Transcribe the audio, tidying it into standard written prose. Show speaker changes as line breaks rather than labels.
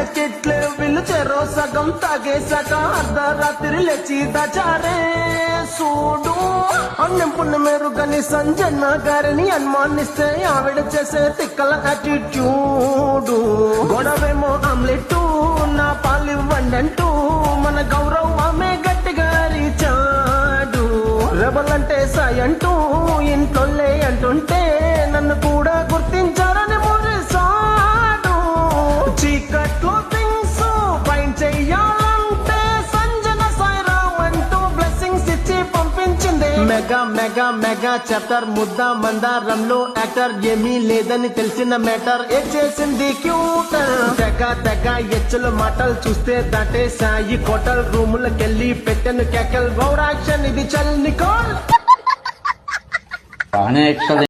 ప్యాకెట్లే వీళ్ళు చెరో సగం తాగేశాక అర్ధరాత్రి లేచి దాచారే సూడు. అన్నం పుణ్య మెరుగని సంజన్న గారిని అనుమానిస్తే ఆవిడ చేసే తిక్కల యాటిట్యూడు. గొడవేమో ఆమ్లెట్ నా పాలివ్వండంటూ మన గౌరవమే గట్టిగా రీచాడు. రెబల్ అంటే సాయంటూ ఇంట్లోలే అంటుంటే నన్ను కూడా గుర్తించారని మురిసాడు. చీకట్లో థింగ్స్ ఫైన్ చెయ్యాలంటే సంజన సాయిరామ్ అంటూ బ్లెస్సింగ్స్ ఇచ్చి పంపించింది. మెగా మెగా మెగా చాప్టర్ ముద్ద మందారంలో యాక్టర్ ఏమీ లేదని తెలిసిన మ్యాటర్ ఏ చేసింది క్యూట్. తెగ తెగ ఎచ్చుల మాటలు చూస్తే దాటే సాయి కోటల్ రూములకెళ్ళి పెట్టెను కేకల్ గౌరాక్షన్ ఇది చల్ నికోల్.